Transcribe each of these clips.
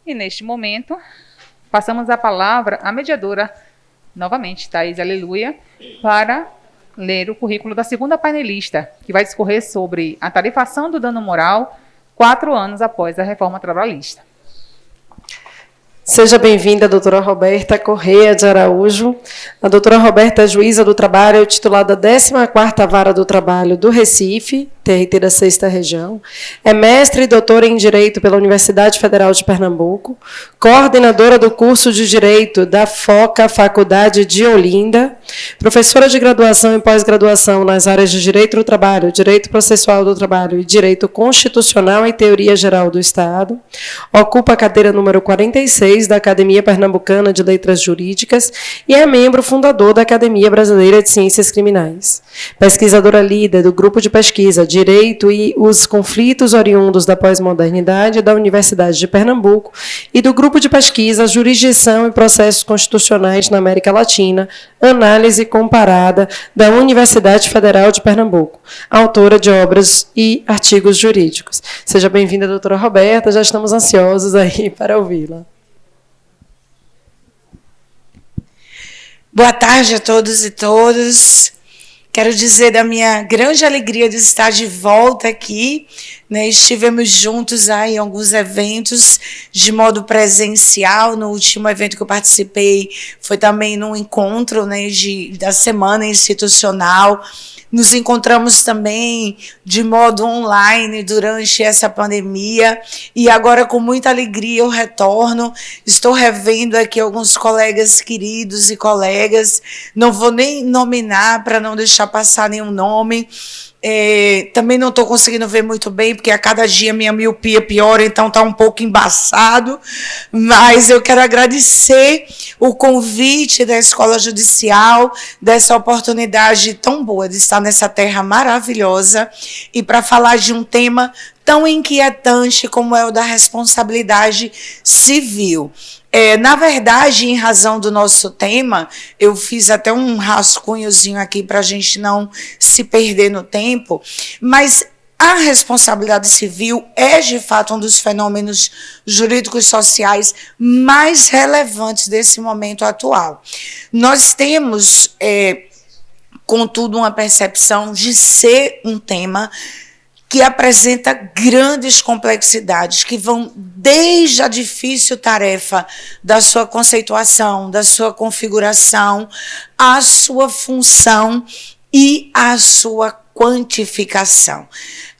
E neste momento, passamos a palavra à mediadora, novamente, Thaís Aleluia, para ler o currículo da segunda painelista, que vai discorrer sobre a tarifação do dano moral 4 anos após a reforma trabalhista. Seja bem-vinda, doutora Roberta Correia de Araújo. A doutora Roberta é juíza do trabalho, titulada da 14ª Vara do Trabalho do Recife, TRT da 6ª Região. É mestre e doutora em Direito pela Universidade Federal de Pernambuco, coordenadora do curso de Direito da FOCA, Faculdade de Olinda, professora de graduação e pós-graduação nas áreas de Direito do Trabalho, Direito Processual do Trabalho e Direito Constitucional e Teoria Geral do Estado. Ocupa a cadeira número 46 da Academia Pernambucana de Letras Jurídicas e é membro fundador da Academia Brasileira de Ciências Criminais. Pesquisadora líder do grupo de pesquisa Direito e os Conflitos Oriundos da Pós-Modernidade da Universidade de Pernambuco e do grupo de pesquisa Jurisdição e Processos Constitucionais na América Latina, Análise Comparada da Universidade Federal de Pernambuco, autora de obras e artigos jurídicos. Seja bem-vinda, doutora Roberta, já estamos ansiosos aí para ouvi-la. Boa tarde a todos e todas. Quero dizer da minha grande alegria de estar de volta aqui, né? Estivemos juntos aí em alguns eventos de modo presencial. No último evento que eu participei foi também num encontro, né, da Semana Institucional. Nos encontramos também de modo online durante essa pandemia e agora com muita alegria eu retorno. Estou revendo aqui alguns colegas queridos e colegas, não vou nem nominar para não deixar passar nenhum nome. Também não estou conseguindo ver muito bem, porque a cada dia minha miopia piora, então está um pouco embaçado, mas eu quero agradecer o convite da Escola Judicial, dessa oportunidade tão boa de estar nessa terra maravilhosa e para falar de um tema tão inquietante como é o da responsabilidade civil. Na verdade, em razão do nosso tema, eu fiz até um rascunhozinho aqui para a gente não se perder no tempo, mas a responsabilidade civil é, de fato, um dos fenômenos jurídicos sociais mais relevantes desse momento atual. Nós temos, contudo, uma percepção de ser um tema que apresenta grandes complexidades, que vão desde a difícil tarefa da sua conceituação, da sua configuração, à sua função e à sua quantificação.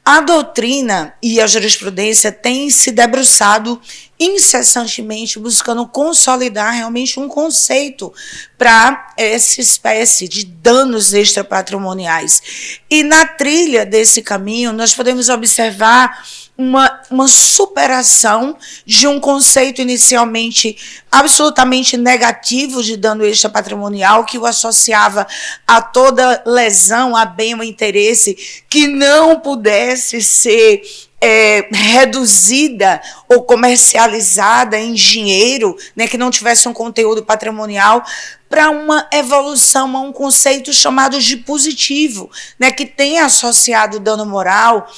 A doutrina e a jurisprudência têm se debruçado incessantemente buscando consolidar realmente um conceito para essa espécie de danos extrapatrimoniais. E na trilha desse caminho, nós podemos observar uma superação de um conceito inicialmente absolutamente negativo de dano extrapatrimonial, que o associava a toda lesão, a bem ou interesse que não pudesse ser reduzida ou comercializada em dinheiro, né, que não tivesse um conteúdo patrimonial, para uma evolução a um conceito chamado de positivo, né, que tem associado dano moral,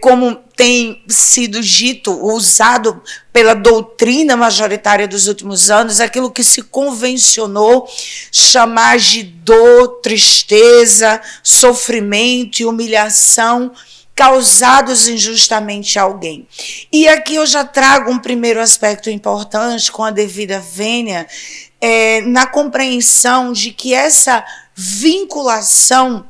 como tem sido dito, usado pela doutrina majoritária dos últimos anos, aquilo que se convencionou chamar de dor, tristeza, sofrimento e humilhação causados injustamente a alguém. E aqui eu já trago um primeiro aspecto importante, com a devida vênia, na compreensão de que essa vinculação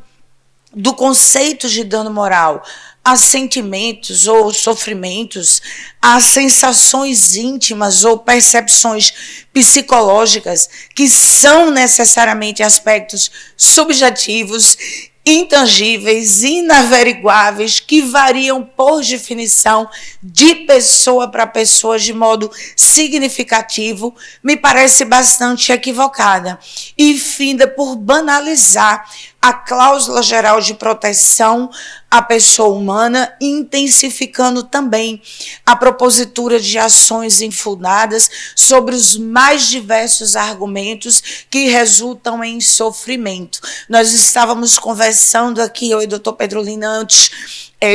do conceito de dano moral a sentimentos ou sofrimentos, a sensações íntimas ou percepções psicológicas, que são necessariamente aspectos subjetivos, intangíveis, inaveriguáveis, que variam por definição de pessoa para pessoa de modo significativo, me parece bastante equivocada e finda por banalizar a cláusula geral de proteção a pessoa humana, intensificando também a propositura de ações infundadas sobre os mais diversos argumentos que resultam em sofrimento. Nós estávamos conversando aqui, eu e o doutor Pedro Lina, antes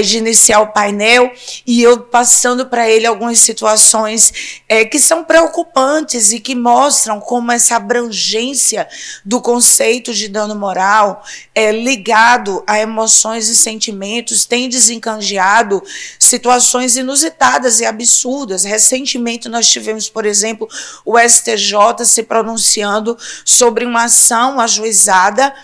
de iniciar o painel, e eu passando para ele algumas situações que são preocupantes e que mostram como essa abrangência do conceito de dano moral ligado a emoções e sentimentos tem desencadeado situações inusitadas e absurdas. Recentemente nós tivemos, por exemplo, o STJ se pronunciando sobre uma ação ajuizada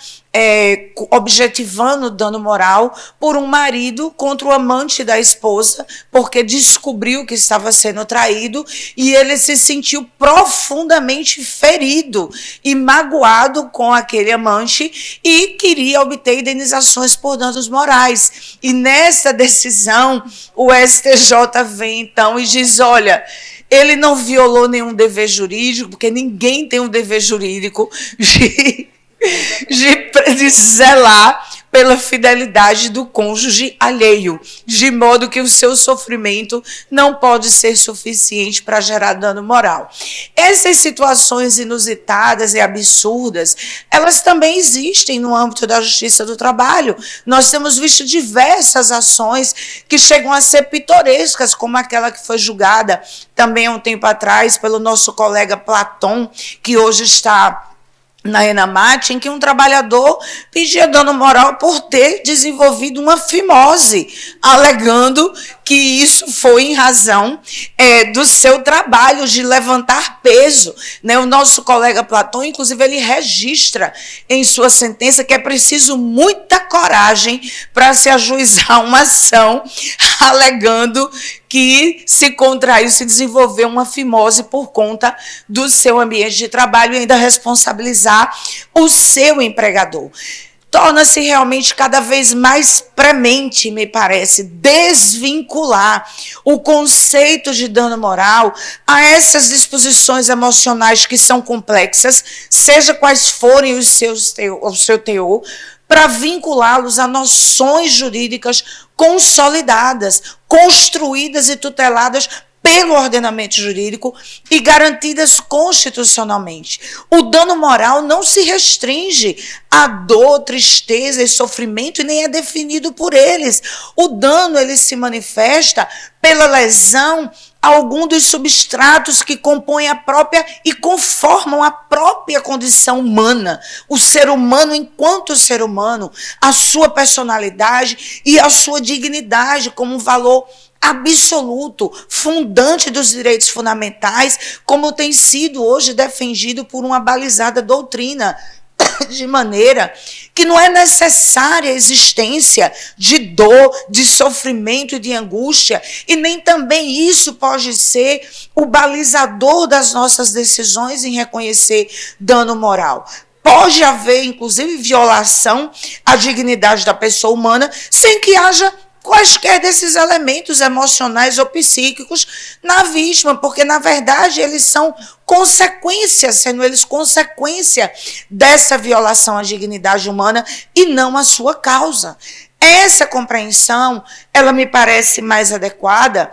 objetivando o dano moral por um marido contra o amante da esposa, porque descobriu que estava sendo traído e ele se sentiu profundamente ferido e magoado com aquele amante e queria obter indenizações por danos morais. E nessa decisão, o STJ vem então e diz, olha, ele não violou nenhum dever jurídico, porque ninguém tem um dever jurídico de zelar pela fidelidade do cônjuge alheio, de modo que o seu sofrimento não pode ser suficiente para gerar dano moral. Essas situações inusitadas e absurdas, elas também existem no âmbito da justiça do trabalho. Nós temos visto diversas ações que chegam a ser pitorescas, como aquela que foi julgada também há um tempo atrás pelo nosso colega Platon, que hoje está na Enamate, em que um trabalhador pedia dano moral por ter desenvolvido uma fimose, alegando que isso foi em razão do seu trabalho de levantar peso. Né? O nosso colega Platão, inclusive, ele registra em sua sentença que é preciso muita coragem para se ajuizar uma ação alegando que se contraiu, se desenvolveu uma fimose por conta do seu ambiente de trabalho e ainda responsabilizar o seu empregador. Torna-se realmente cada vez mais premente, me parece, desvincular o conceito de dano moral a essas disposições emocionais que são complexas, seja quais forem o seu teor, para vinculá-los a noções jurídicas consolidadas, construídas e tuteladas pelo ordenamento jurídico e garantidas constitucionalmente. O dano moral não se restringe a dor, tristeza e sofrimento e nem é definido por eles. O dano ele se manifesta pela lesão a algum dos substratos que compõem a própria e conformam a própria condição humana. O ser humano enquanto ser humano, a sua personalidade e a sua dignidade como um valor absoluto, fundante dos direitos fundamentais, como tem sido hoje defendido por uma balizada doutrina, de maneira que não é necessária a existência de dor, de sofrimento e de angústia, e nem também isso pode ser o balizador das nossas decisões em reconhecer dano moral. Pode haver, inclusive, violação à dignidade da pessoa humana sem que haja quaisquer desses elementos emocionais ou psíquicos na vítima, porque, na verdade, eles são consequências, sendo eles consequência dessa violação à dignidade humana e não a sua causa. Essa compreensão, ela me parece mais adequada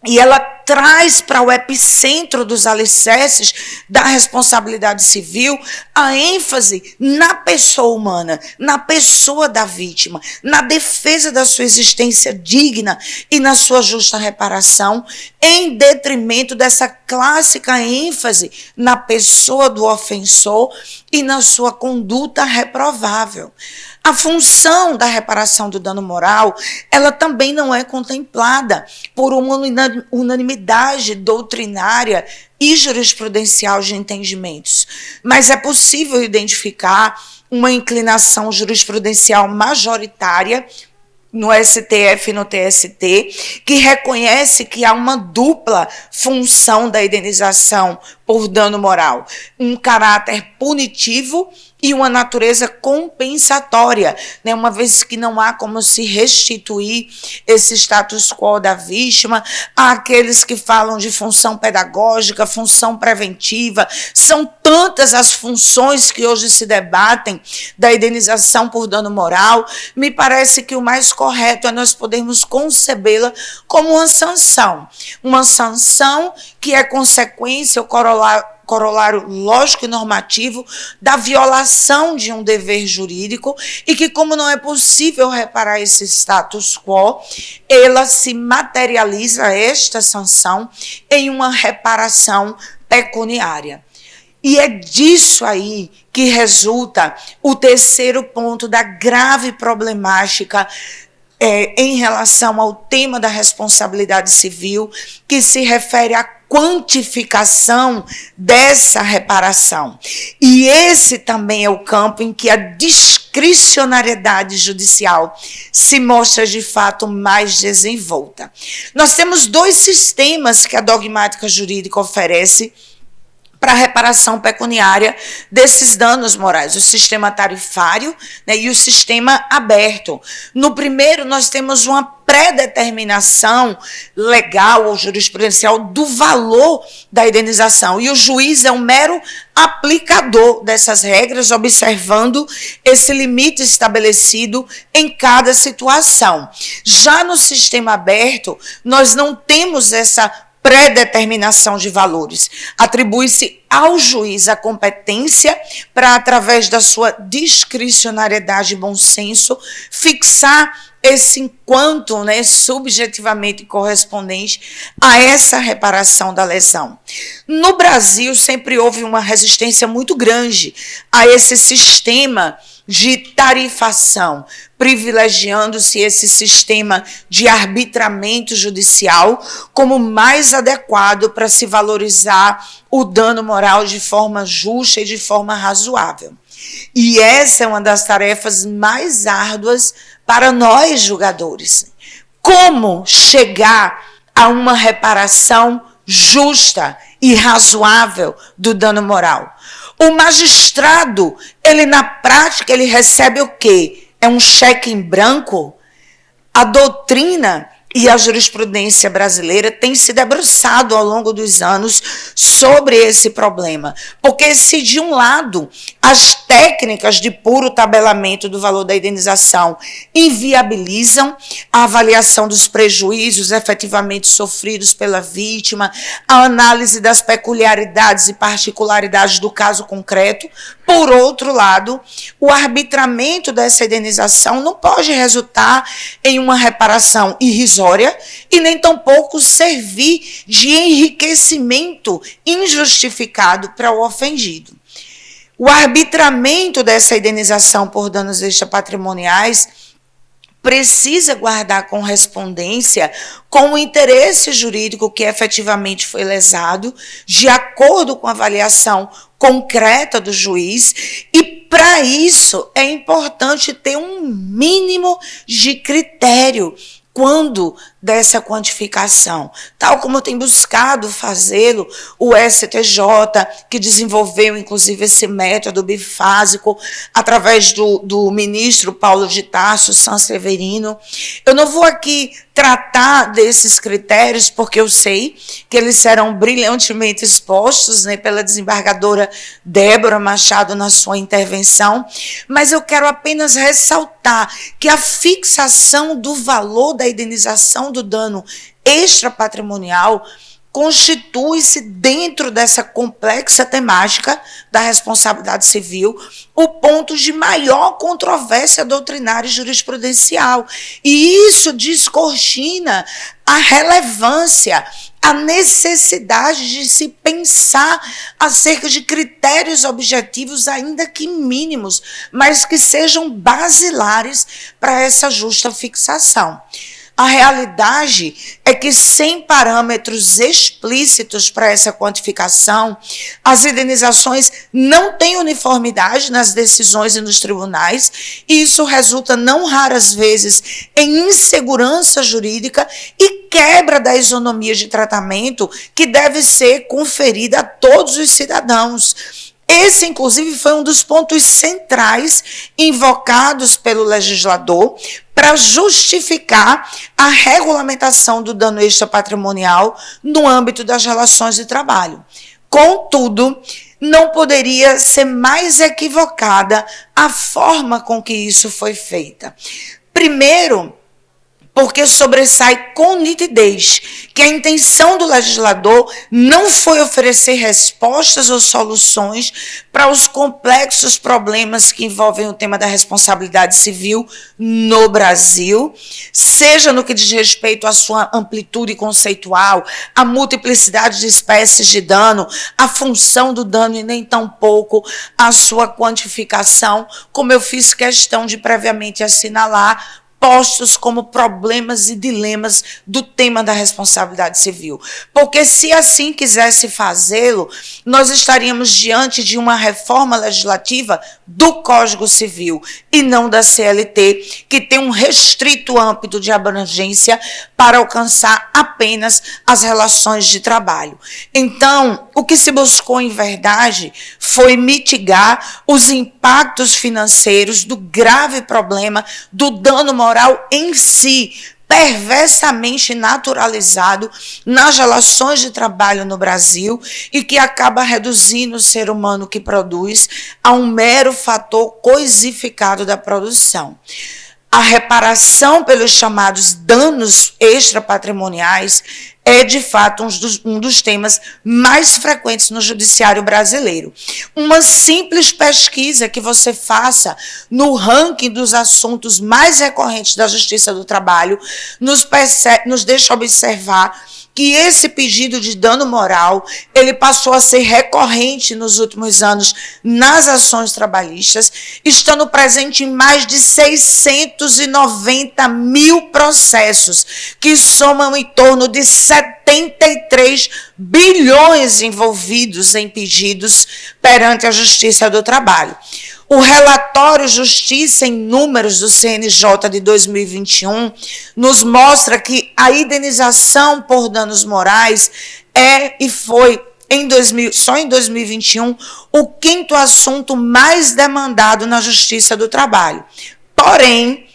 e ela traz para o epicentro dos alicerces da responsabilidade civil a ênfase na pessoa humana, na pessoa da vítima, na defesa da sua existência digna e na sua justa reparação, em detrimento dessa clássica ênfase na pessoa do ofensor e na sua conduta reprovável. A função da reparação do dano moral, ela também não é contemplada por uma unanimidade doutrinária e jurisprudencial de entendimentos, mas é possível identificar uma inclinação jurisprudencial majoritária no STF e no TST, que reconhece que há uma dupla função da indenização por dano moral, um caráter punitivo e uma natureza compensatória, né? Uma vez que não há como se restituir esse status quo da vítima. Há aqueles que falam de função pedagógica, função preventiva, são tantas as funções que hoje se debatem da indenização por dano moral. Me parece que o mais correto é nós podermos concebê-la como uma sanção que é consequência ou corolário lógico e normativo da violação de um dever jurídico e que, como não é possível reparar esse status quo, ela se materializa, esta sanção, em uma reparação pecuniária. E é disso aí que resulta o terceiro ponto da grave problemática em relação ao tema da responsabilidade civil, que se refere à quantificação dessa reparação. E esse também é o campo em que a discricionariedade judicial se mostra de fato mais desenvolta. Nós temos dois sistemas que a dogmática jurídica oferece para a reparação pecuniária desses danos morais, o sistema tarifário, né, e o sistema aberto. No primeiro, nós temos uma pré-determinação legal ou jurisprudencial do valor da indenização, e o juiz é um mero aplicador dessas regras, observando esse limite estabelecido em cada situação. Já no sistema aberto, nós não temos essa pré-determinação de valores. Atribui-se ao juiz a competência para, através da sua discricionariedade e bom senso, fixar esse enquanto, né, subjetivamente correspondente a essa reparação da lesão. No Brasil, sempre houve uma resistência muito grande a esse sistema de tarifação, privilegiando-se esse sistema de arbitramento judicial como mais adequado para se valorizar o dano moral de forma justa e de forma razoável. E essa é uma das tarefas mais árduas para nós, julgadores. Como chegar a uma reparação justa e razoável do dano moral? O magistrado, ele na prática, ele recebe o quê? É um cheque em branco? A doutrina e a jurisprudência brasileira têm se debruçado ao longo dos anos sobre esse problema. Porque se, de um lado, as técnicas de puro tabelamento do valor da indenização inviabilizam a avaliação dos prejuízos efetivamente sofridos pela vítima, a análise das peculiaridades e particularidades do caso concreto, por outro lado, o arbitramento dessa indenização não pode resultar em uma reparação irrisória e nem tampouco servir de enriquecimento injustificado para o ofendido. O arbitramento dessa indenização por danos extrapatrimoniais precisa guardar correspondência com o interesse jurídico que efetivamente foi lesado, de acordo com a avaliação concreta do juiz, e para isso é importante ter um mínimo de critério quando dessa quantificação, tal como tem buscado fazê-lo o STJ, que desenvolveu, inclusive, esse método bifásico através do ministro Paulo de Tarso Sanseverino. Eu não vou aqui tratar desses critérios, porque eu sei que eles serão brilhantemente expostos, né, pela desembargadora Débora Machado na sua intervenção, mas eu quero apenas ressaltar que a fixação do valor da indenização do dano extrapatrimonial constitui-se, dentro dessa complexa temática da responsabilidade civil, o ponto de maior controvérsia doutrinária e jurisprudencial. E isso descortina a relevância, a necessidade de se pensar acerca de critérios objetivos, ainda que mínimos, mas que sejam basilares para essa justa fixação. A realidade é que, sem parâmetros explícitos para essa quantificação, as indenizações não têm uniformidade nas decisões e nos tribunais, e isso resulta, não raras vezes, em insegurança jurídica e quebra da isonomia de tratamento que deve ser conferida a todos os cidadãos. Esse, inclusive, foi um dos pontos centrais invocados pelo legislador para justificar a regulamentação do dano extrapatrimonial no âmbito das relações de trabalho. Contudo, não poderia ser mais equivocada a forma com que isso foi feita. Primeiro, porque sobressai com nitidez que a intenção do legislador não foi oferecer respostas ou soluções para os complexos problemas que envolvem o tema da responsabilidade civil no Brasil, seja no que diz respeito à sua amplitude conceitual, à multiplicidade de espécies de dano, à função do dano e nem tampouco à sua quantificação, como eu fiz questão de previamente assinalar, postos como problemas e dilemas do tema da responsabilidade civil. Porque se assim quisesse fazê-lo, nós estaríamos diante de uma reforma legislativa do Código Civil e não da CLT, que tem um restrito âmbito de abrangência para alcançar apenas as relações de trabalho. Então, o que se buscou, em verdade, foi mitigar os impactos financeiros do grave problema do dano moral em si, perversamente naturalizado nas relações de trabalho no Brasil e que acaba reduzindo o ser humano que produz a um mero fator coisificado da produção. A reparação pelos chamados danos extrapatrimoniais é, de fato, um dos temas mais frequentes no judiciário brasileiro. Uma simples pesquisa que você faça no ranking dos assuntos mais recorrentes da Justiça do Trabalho nos deixa observar que esse pedido de dano moral, ele passou a ser recorrente nos últimos anos nas ações trabalhistas, estando presente em mais de 690 mil processos, que somam em torno de 73 bilhões envolvidos em pedidos perante a Justiça do Trabalho. O relatório Justiça em Números do CNJ de 2021 nos mostra que a indenização por danos morais é e foi, só em 2021, o quinto assunto mais demandado na Justiça do Trabalho. Porém,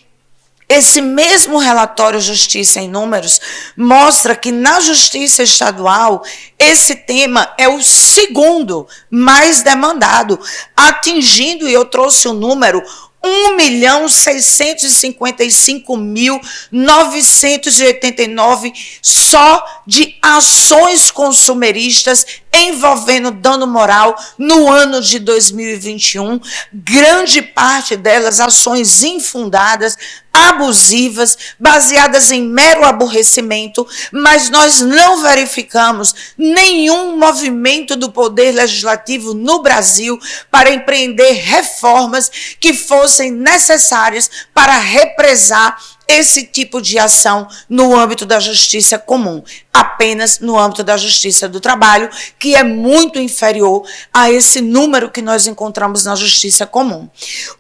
esse mesmo relatório Justiça em Números mostra que na Justiça Estadual esse tema é o segundo mais demandado, atingindo, e eu trouxe o número, 1.655.989 só de ações consumeristas envolvendo dano moral no ano de 2021, grande parte delas ações infundadas, abusivas, baseadas em mero aborrecimento, mas nós não verificamos nenhum movimento do Poder Legislativo no Brasil para empreender reformas que fossem necessárias para represar esse tipo de ação no âmbito da justiça comum, apenas no âmbito da Justiça do Trabalho, que é muito inferior a esse número que nós encontramos na justiça comum.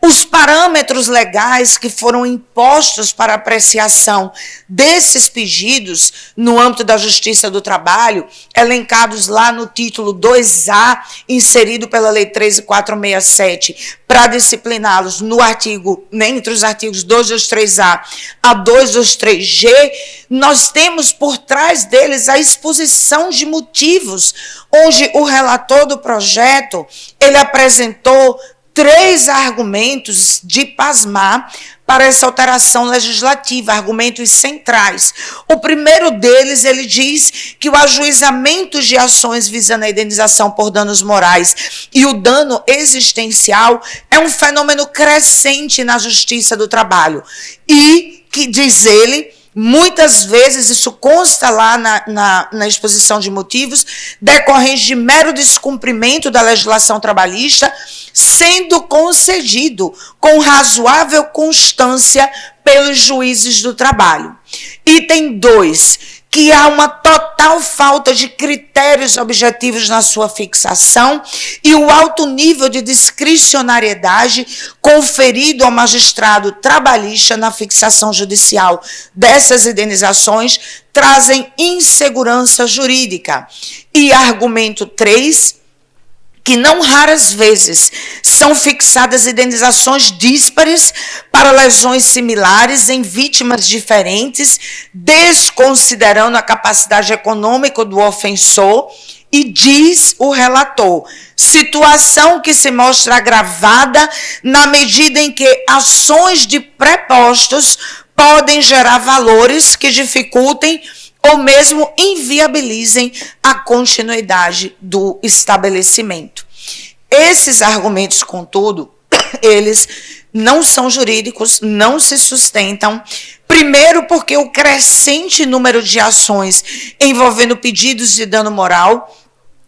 Os parâmetros legais que foram impostos para apreciação desses pedidos no âmbito da Justiça do Trabalho, elencados lá no título 2A, inserido pela Lei 13.467, para discipliná-los no artigo, entre os artigos 223A a 223G, nós temos por trás deles a exposição de motivos, onde o relator do projeto, ele apresentou 3 argumentos de pasmar para essa alteração legislativa, argumentos centrais. O primeiro deles, ele diz que o ajuizamento de ações visando a indenização por danos morais e o dano existencial é um fenômeno crescente na Justiça do Trabalho e que, diz ele, Muitas vezes, isso consta lá na exposição de motivos, decorrente de mero descumprimento da legislação trabalhista, sendo concedido com razoável constância pelos juízes do trabalho. Item 2, que há uma total falta de critérios objetivos na sua fixação e o alto nível de discricionariedade conferido ao magistrado trabalhista na fixação judicial dessas indenizações trazem insegurança jurídica. E argumento 3, que não raras vezes são fixadas indenizações díspares para lesões similares em vítimas diferentes, desconsiderando a capacidade econômica do ofensor, e diz o relator, situação que se mostra agravada na medida em que ações de prepostos podem gerar valores que dificultem ou mesmo inviabilizem a continuidade do estabelecimento. Esses argumentos, contudo, eles não são jurídicos, não se sustentam. Primeiro, porque o crescente número de ações envolvendo pedidos de dano moral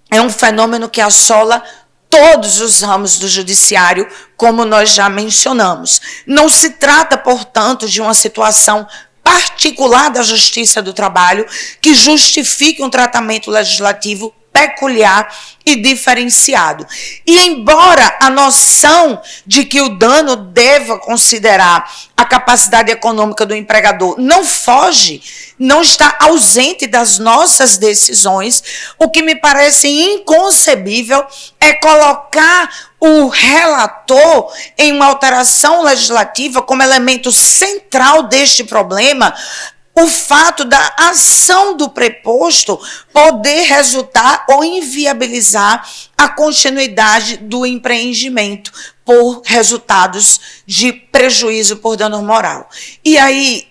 é um fenômeno que assola todos os ramos do judiciário, como nós já mencionamos. Não se trata, portanto, de uma situação particular da Justiça do Trabalho que justifique um tratamento legislativo peculiar e diferenciado. E embora a noção de que o dano deva considerar a capacidade econômica do empregador não foge, não está ausente das nossas decisões, o que me parece inconcebível é colocar o relator em uma alteração legislativa como elemento central deste problema, o fato da ação do preposto poder resultar ou inviabilizar a continuidade do empreendimento por resultados de prejuízo por dano moral. E aí,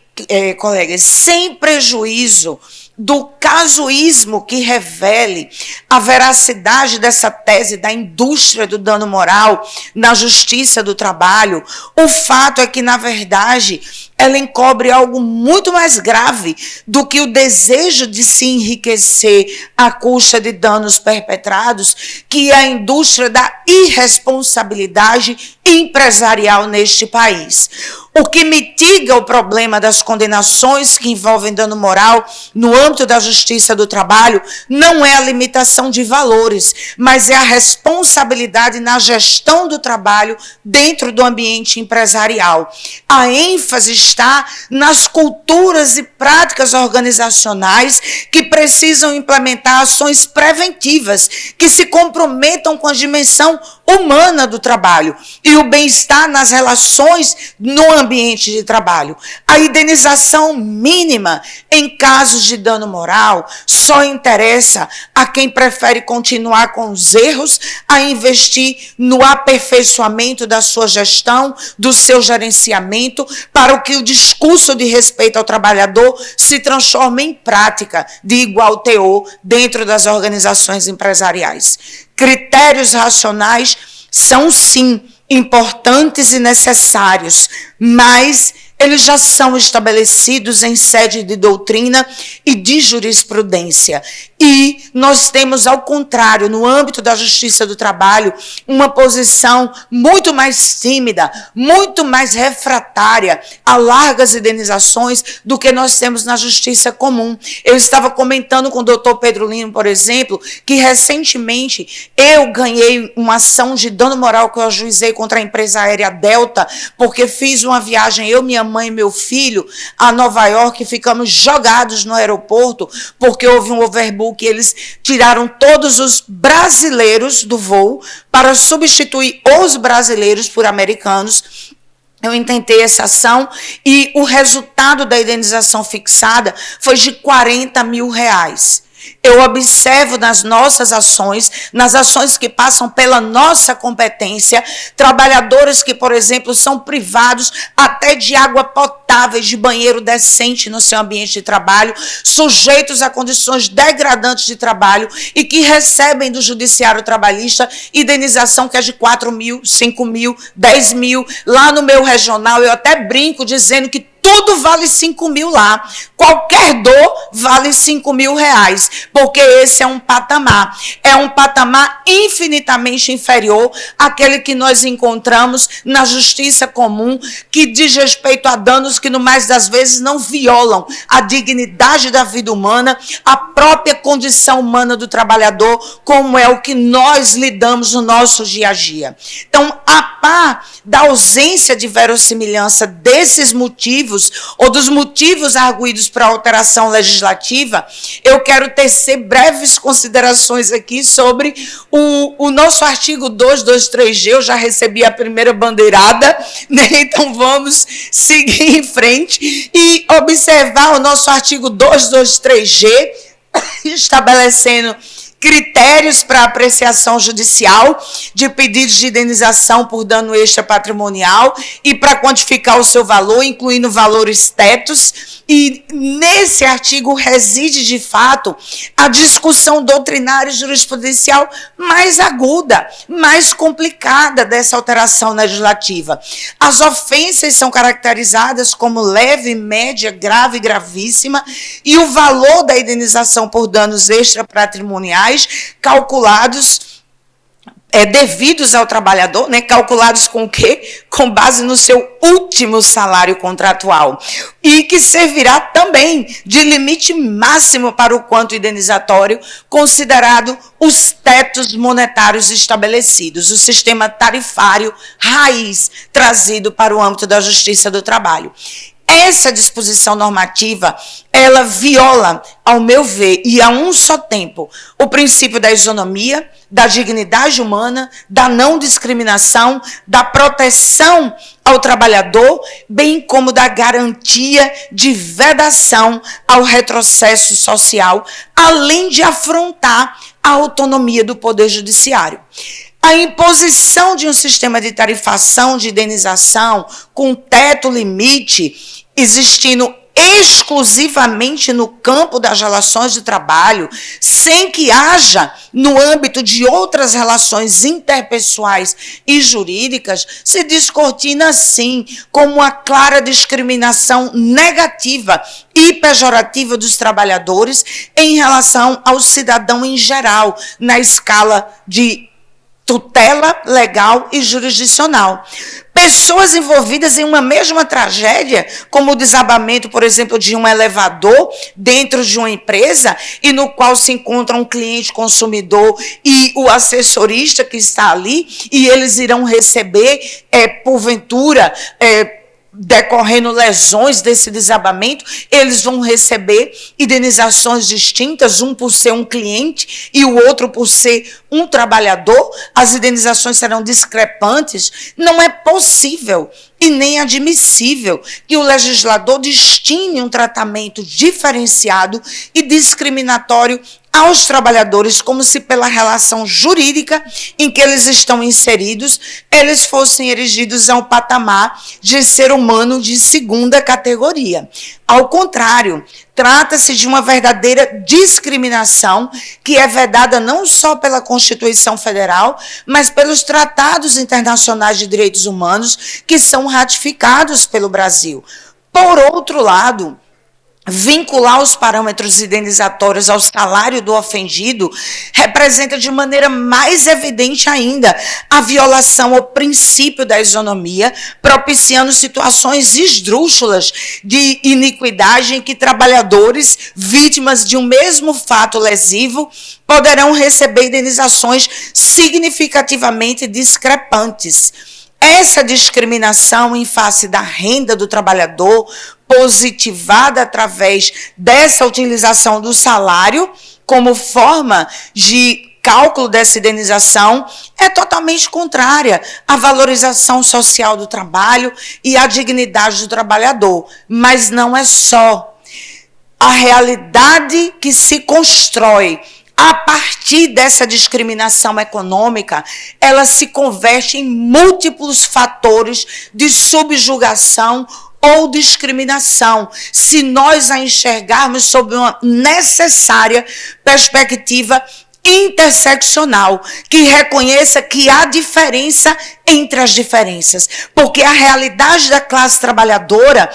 colegas, sem prejuízo do casuísmo que revele a veracidade dessa tese da indústria do dano moral na Justiça do Trabalho, o fato é que, na verdade, ela encobre algo muito mais grave do que o desejo de se enriquecer à custa de danos perpetrados, que é a indústria da irresponsabilidade empresarial neste país. O que mitiga o problema das condenações que envolvem dano moral no âmbito da Justiça do Trabalho não é a limitação de valores, mas é a responsabilidade na gestão do trabalho dentro do ambiente empresarial. A ênfase está nas culturas e práticas organizacionais que precisam implementar ações preventivas que se comprometam com a dimensão humana do trabalho e o bem-estar nas relações no ambiente de trabalho. A indenização mínima em casos de dano moral só interessa a quem prefere continuar com os erros a investir no aperfeiçoamento da sua gestão, do seu gerenciamento, para que o discurso de respeito ao trabalhador se transforme em prática de igual teor dentro das organizações empresariais. Critérios racionais são, sim, importantes e necessários, mas eles já são estabelecidos em sede de doutrina e de jurisprudência. E nós temos, ao contrário, no âmbito da Justiça do Trabalho, uma posição muito mais tímida, muito mais refratária a largas indenizações do que nós temos na Justiça Comum. Eu estava comentando com o doutor Pedro Lino, por exemplo, que recentemente eu ganhei uma ação de dano moral que eu ajuizei contra a empresa aérea Delta, porque fiz uma viagem, eu, minha mãe e meu filho, a Nova York, ficamos jogados no aeroporto, porque houve um overbook que eles tiraram todos os brasileiros do voo para substituir os brasileiros por americanos. Eu intentei essa ação e o resultado da indenização fixada foi de R$40 mil. Eu observo nas nossas ações, nas ações que passam pela nossa competência, trabalhadores que, por exemplo, são privados até de água potável, de banheiro decente no seu ambiente de trabalho, sujeitos a condições degradantes de trabalho e que recebem do judiciário trabalhista indenização que é de 4 mil, 5 mil, 10 mil. Lá no meu regional, eu até brinco dizendo que tudo vale 5 mil lá. Qualquer dor vale 5 mil reais, porque esse é um patamar infinitamente inferior àquele que nós encontramos na justiça comum, que diz respeito a danos que, no mais das vezes, não violam a dignidade da vida humana, a própria condição humana do trabalhador, como é o que nós lidamos no nosso dia a dia. Então, a par da ausência de verossimilhança desses motivos, ou dos motivos arguídos para a alteração legislativa, eu quero tecer breves considerações aqui sobre o nosso artigo 223G. Eu já recebi a primeira bandeirada, né? Então vamos seguir em frente e observar o nosso artigo 223G, estabelecendo critérios para apreciação judicial de pedidos de indenização por dano extrapatrimonial e para quantificar o seu valor, incluindo valores tetos. E nesse artigo reside, de fato, a discussão doutrinária e jurisprudencial mais aguda, mais complicada dessa alteração legislativa. As ofensas são caracterizadas como leve, média, grave e gravíssima, e o valor da indenização por danos extrapatrimoniais calculados, devidos ao trabalhador, né? Calculados com o quê? Com base no seu último salário contratual. E que servirá também de limite máximo para o quanto indenizatório, considerado os tetos monetários estabelecidos, o sistema tarifário raiz trazido para o âmbito da Justiça do Trabalho. Essa disposição normativa, ela viola, ao meu ver, e a um só tempo, o princípio da isonomia, da dignidade humana, da não discriminação, da proteção ao trabalhador, bem como da garantia de vedação ao retrocesso social, além de afrontar a autonomia do Poder Judiciário. A imposição de um sistema de tarifação de indenização com teto limite, existindo exclusivamente no campo das relações de trabalho, sem que haja no âmbito de outras relações interpessoais e jurídicas, se descortina, sim, como uma clara discriminação negativa e pejorativa dos trabalhadores em relação ao cidadão em geral, na escala de tutela legal e jurisdicional. Pessoas envolvidas em uma mesma tragédia, como o desabamento, por exemplo, de um elevador dentro de uma empresa, e no qual se encontra um cliente consumidor e o assessorista que está ali, e eles irão receber, porventura, decorrendo lesões desse desabamento, eles vão receber indenizações distintas, um por ser um cliente e o outro por ser um trabalhador. As indenizações serão discrepantes. Não é possível e nem admissível que o legislador destine um tratamento diferenciado e discriminatório aos trabalhadores, como se pela relação jurídica em que eles estão inseridos, eles fossem erigidos a um patamar de ser humano de segunda categoria. Ao contrário, trata-se de uma verdadeira discriminação que é vedada não só pela Constituição Federal, mas pelos tratados internacionais de direitos humanos que são ratificados pelo Brasil. Por outro lado, vincular os parâmetros indenizatórios ao salário do ofendido representa de maneira mais evidente ainda a violação ao princípio da isonomia, propiciando situações esdrúxulas de iniquidade em que trabalhadores vítimas de um mesmo fato lesivo poderão receber indenizações significativamente discrepantes. Essa discriminação em face da renda do trabalhador, positivada através dessa utilização do salário como forma de cálculo dessa indenização, é totalmente contrária à valorização social do trabalho e à dignidade do trabalhador. Mas não é só. A realidade que se constrói a partir dessa discriminação econômica, ela se converte em múltiplos fatores de subjugação ou discriminação, se nós a enxergarmos sob uma necessária perspectiva interseccional, que reconheça que há diferença entre as diferenças, porque a realidade da classe trabalhadora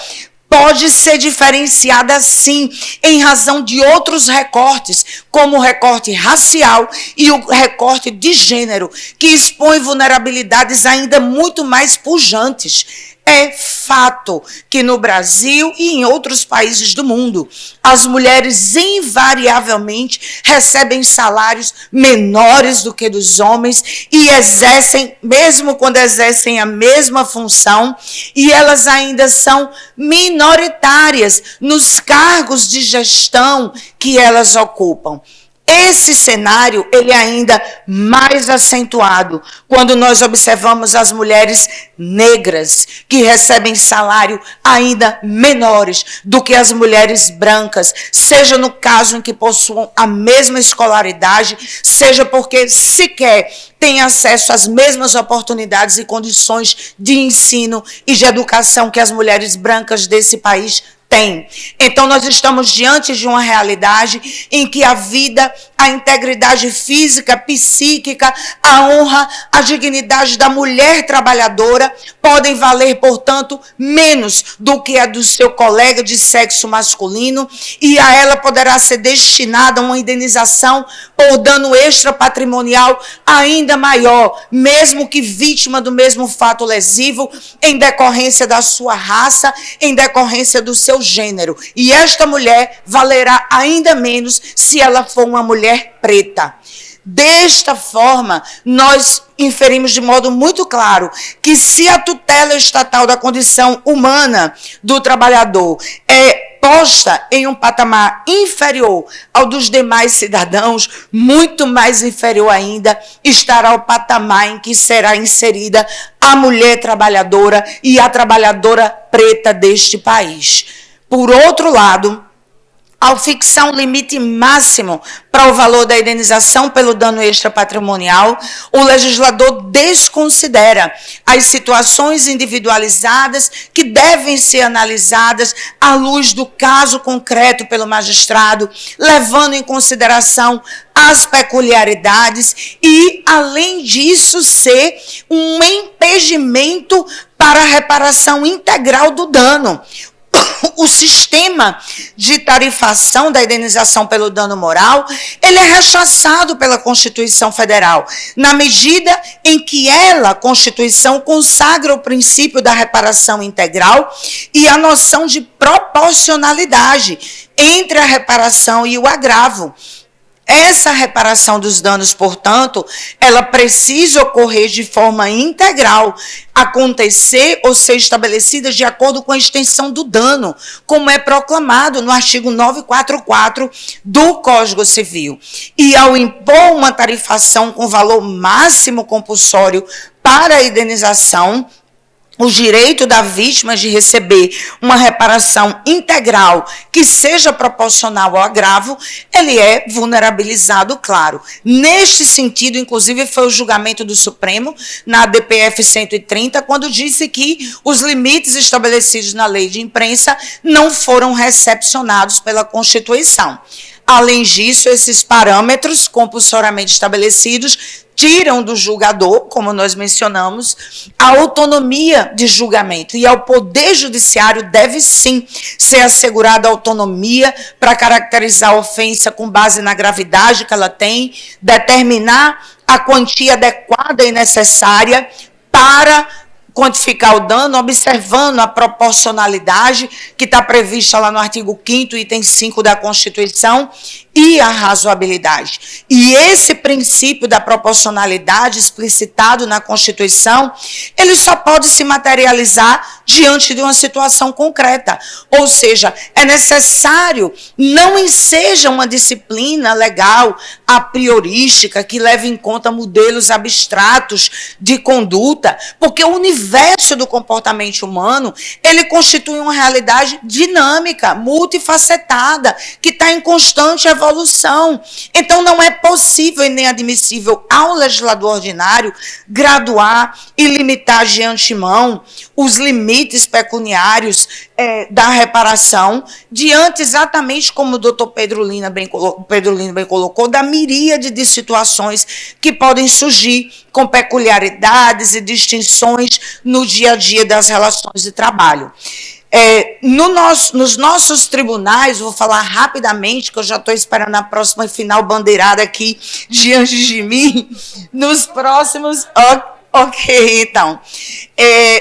pode ser diferenciada sim, em razão de outros recortes, como o recorte racial e o recorte de gênero, que expõe vulnerabilidades ainda muito mais pujantes. É fato que no Brasil e em outros países do mundo, as mulheres invariavelmente recebem salários menores do que dos homens e exercem, mesmo quando exercem a mesma função, e elas ainda são minoritárias nos cargos de gestão que elas ocupam. Esse cenário ele é ainda mais acentuado quando nós observamos as mulheres negras, que recebem salário ainda menores do que as mulheres brancas, seja no caso em que possuam a mesma escolaridade, seja porque sequer têm acesso às mesmas oportunidades e condições de ensino e de educação que as mulheres brancas desse país têm. Então, nós estamos diante de uma realidade em que a vida, a integridade física, psíquica, a honra, a dignidade da mulher trabalhadora podem valer, portanto, menos do que a do seu colega de sexo masculino, e a ela poderá ser destinada uma indenização por dano extra patrimonial ainda maior, mesmo que vítima do mesmo fato lesivo, em decorrência da sua raça, em decorrência do seu gênero. E esta mulher valerá ainda menos se ela for uma mulher preta. Desta forma, nós inferimos de modo muito claro que se a tutela estatal da condição humana do trabalhador é posta em um patamar inferior ao dos demais cidadãos, muito mais inferior ainda estará o patamar em que será inserida a mulher trabalhadora e a trabalhadora preta deste país. Por outro lado, ao fixar um limite máximo para o valor da indenização pelo dano extra patrimonial, o legislador desconsidera as situações individualizadas que devem ser analisadas à luz do caso concreto pelo magistrado, levando em consideração as peculiaridades e, além disso, ser um impedimento para a reparação integral do dano. O sistema de tarifação da indenização pelo dano moral, ele é rechaçado pela Constituição Federal, na medida em que ela, a Constituição, consagra o princípio da reparação integral e a noção de proporcionalidade entre a reparação e o agravo. Essa reparação dos danos, portanto, ela precisa ocorrer de forma integral, acontecer ou ser estabelecida de acordo com a extensão do dano, como é proclamado no artigo 944 do Código Civil. E ao impor uma tarifação com valor máximo compulsório para a indenização, o direito da vítima de receber uma reparação integral que seja proporcional ao agravo, ele é vulnerabilizado, claro. Neste sentido, inclusive, foi o julgamento do Supremo, na DPF 130, quando disse que os limites estabelecidos na lei de imprensa não foram recepcionados pela Constituição. Além disso, esses parâmetros compulsoriamente estabelecidos tiram do julgador, como nós mencionamos, a autonomia de julgamento. E ao Poder Judiciário deve, sim, ser assegurada a autonomia para caracterizar a ofensa com base na gravidade que ela tem, determinar a quantia adequada e necessária para quantificar o dano, observando a proporcionalidade que está prevista lá no artigo 5º, item 5 da Constituição, e a razoabilidade. E esse princípio da proporcionalidade explicitado na Constituição, ele só pode se materializar diante de uma situação concreta. Ou seja, é necessário não enseja uma disciplina legal a priorística que leve em conta modelos abstratos de conduta, porque o universo do comportamento humano, ele constitui uma realidade dinâmica, multifacetada, que está em constante evolução. Então, não é possível e nem admissível ao legislador ordinário graduar e limitar de antemão os limites pecuniários da reparação, diante exatamente como o doutor Pedro Lino bem colocou, da miríade de situações que podem surgir com peculiaridades e distinções no dia a dia das relações de trabalho. Nos nossos tribunais, vou falar rapidamente, que eu já estou esperando a próxima final bandeirada aqui diante de mim, nos próximos... Ok, então.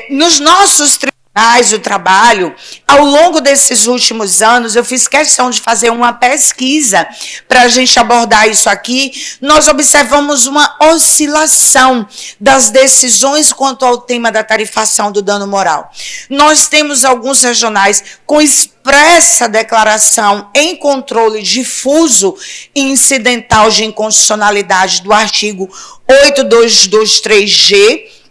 Nos nossos tribunais do trabalho, ao longo desses últimos anos, eu fiz questão de fazer uma pesquisa para a gente abordar isso aqui. Nós observamos uma oscilação das decisões quanto ao tema da tarifação do dano moral. Nós temos alguns regionais com expressa declaração em controle difuso e incidental de inconstitucionalidade do artigo 8223G.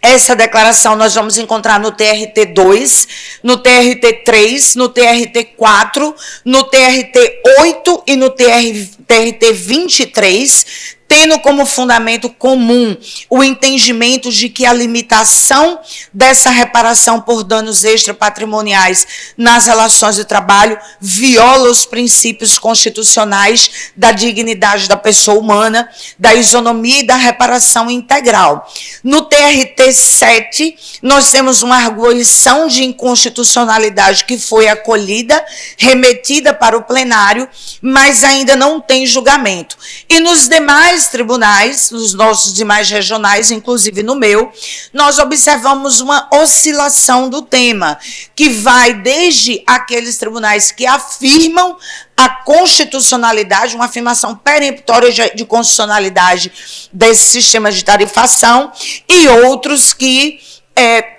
Essa declaração nós vamos encontrar no TRT2, no TRT3, no TRT4, no TRT8 e no TRT23, tendo como fundamento comum o entendimento de que a limitação dessa reparação por danos extrapatrimoniais nas relações de trabalho viola os princípios constitucionais da dignidade da pessoa humana, da isonomia e da reparação integral. No TRT7, nós temos uma arguição de inconstitucionalidade que foi acolhida, remetida para o plenário, mas ainda não tem julgamento. E nos demais tribunais, nos nossos demais regionais, inclusive no meu, nós observamos uma oscilação do tema, que vai desde aqueles tribunais que afirmam a constitucionalidade, uma afirmação peremptória de constitucionalidade desse sistema de tarifação, e outros que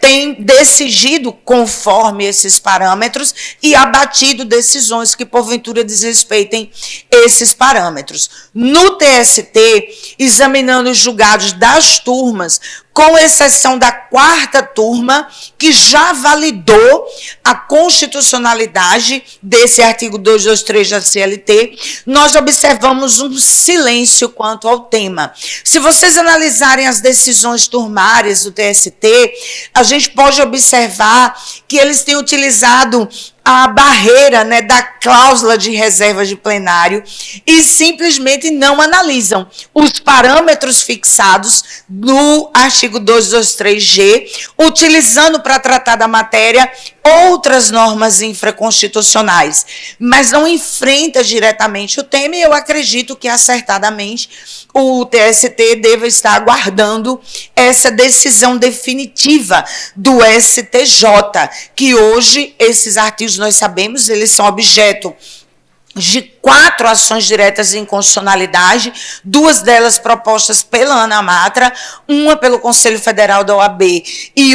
tem decidido conforme esses parâmetros e abatido decisões que, porventura, desrespeitem esses parâmetros. No TST, examinando os julgados das turmas, com exceção da 4ª turma, que já validou a constitucionalidade desse artigo 223 da CLT, nós observamos um silêncio quanto ao tema. Se vocês analisarem as decisões turmárias do TST, a gente pode observar que eles têm utilizado a barreira, né, da cláusula de reserva de plenário e simplesmente não analisam os parâmetros fixados no artigo 223G, utilizando para tratar da matéria outras normas infraconstitucionais, mas não enfrenta diretamente o tema, e eu acredito que acertadamente o TST deve estar aguardando essa decisão definitiva do STJ, que hoje esses artigos, nós sabemos, eles são objeto de 4 ações diretas de inconstitucionalidade, 2 delas propostas pela Ana Matra, uma pelo Conselho Federal da OAB e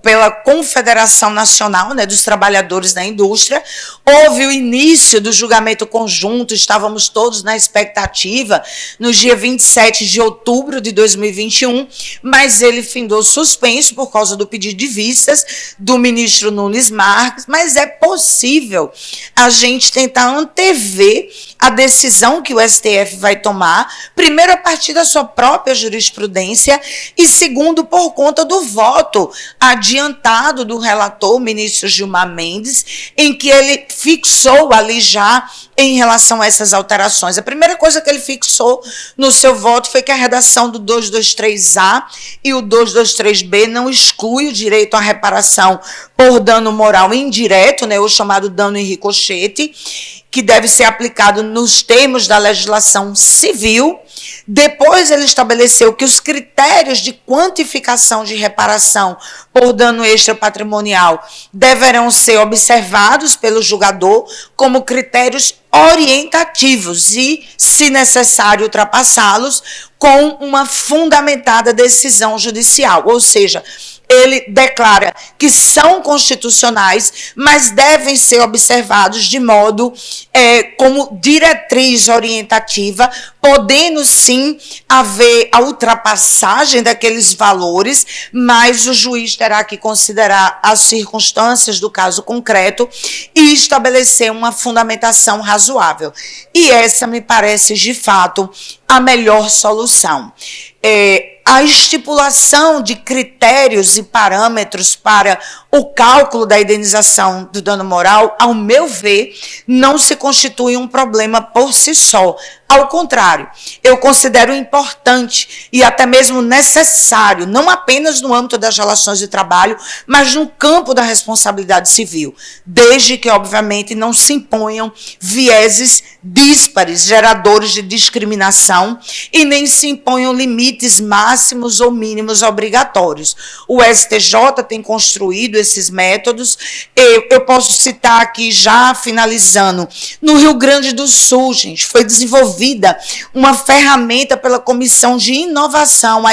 pela Confederação Nacional, né, dos Trabalhadores da Indústria. Houve o início do julgamento conjunto, estávamos todos na expectativa, no dia 27 de outubro de 2021, mas ele findou suspenso por causa do pedido de vistas do ministro Nunes Marques, mas é possível a gente tentar antever a decisão que o STF vai tomar, primeiro a partir da sua própria jurisprudência e segundo por conta do voto adiantado do relator, o ministro Gilmar Mendes, em que ele fixou ali já em relação a essas alterações. A primeira coisa que ele fixou no seu voto foi que a redação do 223A e o 223B não exclui o direito à reparação por dano moral indireto, né, o chamado dano em ricochete, que deve ser aplicado nos termos da legislação civil. Depois ele estabeleceu que os critérios de quantificação de reparação por dano extrapatrimonial deverão ser observados pelo julgador como critérios orientativos e, se necessário, ultrapassá-los com uma fundamentada decisão judicial, ou seja, ele declara que são constitucionais, mas devem ser observados de modo como diretriz orientativa, podendo sim haver a ultrapassagem daqueles valores, mas o juiz terá que considerar as circunstâncias do caso concreto e estabelecer uma fundamentação razoável. E essa me parece, de fato, a melhor solução. A estipulação de critérios e parâmetros para o cálculo da indenização do dano moral, ao meu ver, não se constitui um problema por si só. Ao contrário, eu considero importante e até mesmo necessário, não apenas no âmbito das relações de trabalho, mas no campo da responsabilidade civil, desde que, obviamente, não se imponham vieses díspares, geradores de discriminação, e nem se imponham limites máximos ou mínimos obrigatórios. O STJ tem construído esses métodos. Eu posso citar aqui, já finalizando, no Rio Grande do Sul, gente, foi desenvolvida uma ferramenta pela Comissão de Inovação, a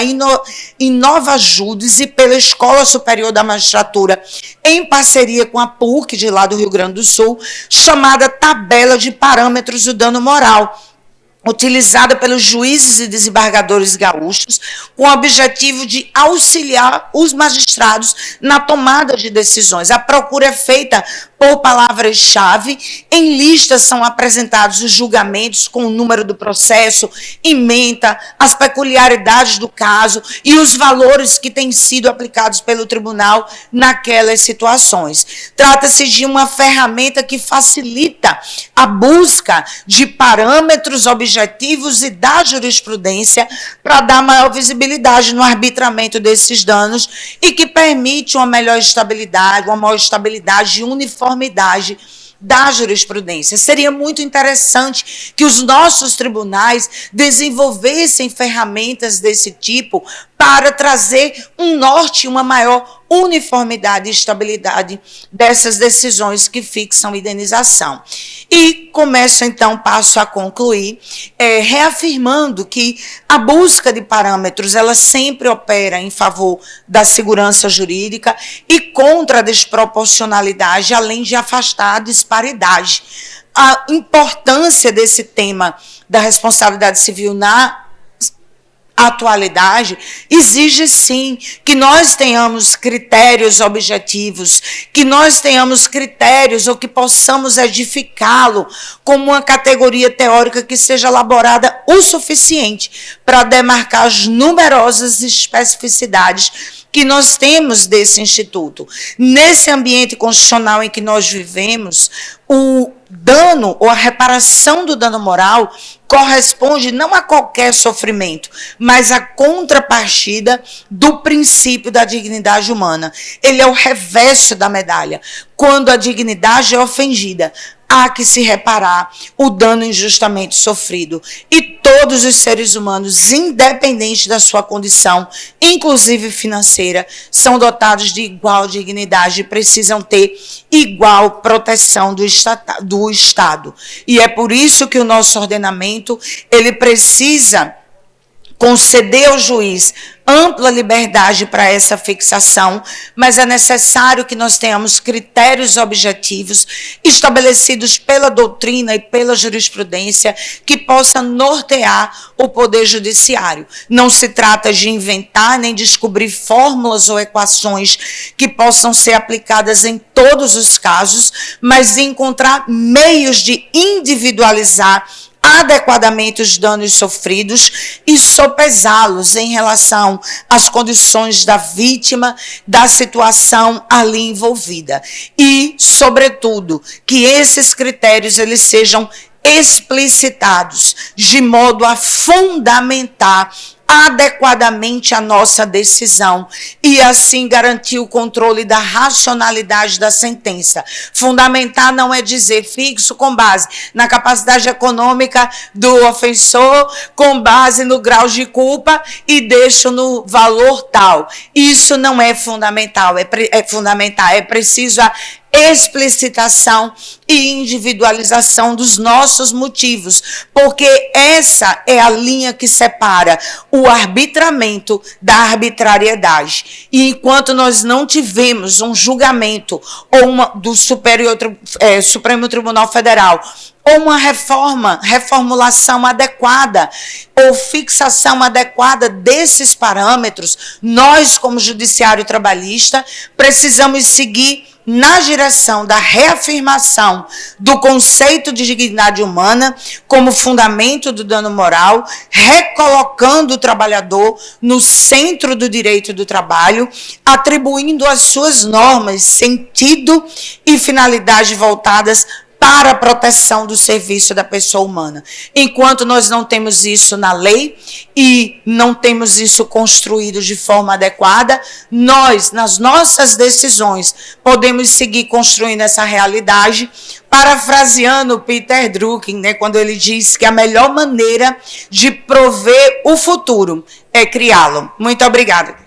InovaJudes, e pela Escola Superior da Magistratura, em parceria com a PUC, de lá do Rio Grande do Sul, chamada Tabela de Parâmetros do Dano Moral, utilizada pelos juízes e desembargadores gaúchos, com o objetivo de auxiliar os magistrados na tomada de decisões. A procura é feita por palavras-chave. Em lista são apresentados os julgamentos com o número do processo, ementa, as peculiaridades do caso e os valores que têm sido aplicados pelo tribunal naquelas situações. Trata-se de uma ferramenta que facilita a busca de parâmetros objetivos e da jurisprudência para dar maior visibilidade no arbitramento desses danos e que permite uma melhor estabilidade e uniformidade da jurisprudência. Seria muito interessante que os nossos tribunais desenvolvessem ferramentas desse tipo para trazer um norte, uma maior uniformidade e estabilidade dessas decisões que fixam indenização. E começo, então, passo a concluir, reafirmando que a busca de parâmetros, ela sempre opera em favor da segurança jurídica e contra a desproporcionalidade, além de afastar a disparidade. A importância desse tema da responsabilidade civil na atualidade exige, sim, que nós tenhamos critérios objetivos, que nós tenhamos critérios ou que possamos edificá-lo como uma categoria teórica que seja elaborada o suficiente para demarcar as numerosas especificidades que nós temos desse instituto. Nesse ambiente constitucional em que nós vivemos, o dano ou a reparação do dano moral corresponde não a qualquer sofrimento, mas à contrapartida do princípio da dignidade humana. Ele é o reverso da medalha. Quando a dignidade é ofendida, há que se reparar o dano injustamente sofrido. E todos os seres humanos, independente da sua condição, inclusive financeira, são dotados de igual dignidade e precisam ter igual proteção do Estado. E é por isso que o nosso ordenamento, ele precisa conceder ao juiz ampla liberdade para essa fixação, mas é necessário que nós tenhamos critérios objetivos estabelecidos pela doutrina e pela jurisprudência que possa nortear o Poder Judiciário. Não se trata de inventar nem descobrir fórmulas ou equações que possam ser aplicadas em todos os casos, mas de encontrar meios de individualizar adequadamente os danos sofridos e sopesá-los em relação às condições da vítima, da situação ali envolvida. E, sobretudo, que esses critérios eles sejam explicitados de modo a fundamentar adequadamente a nossa decisão e assim garantir o controle da racionalidade da sentença. Fundamentar não é dizer fixo com base na capacidade econômica do ofensor, com base no grau de culpa e deixo no valor tal. Isso não é fundamental, é preciso a explicitação e individualização dos nossos motivos, porque essa é a linha que separa o arbitramento da arbitrariedade. E enquanto nós não tivemos um julgamento ou do Supremo Tribunal Federal ou uma reformulação adequada ou fixação adequada desses parâmetros, nós, como Judiciário Trabalhista, precisamos seguir na direção da reafirmação do conceito de dignidade humana como fundamento do dano moral, recolocando o trabalhador no centro do direito do trabalho, atribuindo às suas normas sentido e finalidade voltadas para a proteção do serviço da pessoa humana. Enquanto nós não temos isso na lei e não temos isso construído de forma adequada, nós, nas nossas decisões, podemos seguir construindo essa realidade, parafraseando Peter Drucker, né, quando ele diz que a melhor maneira de prover o futuro é criá-lo. Muito obrigada.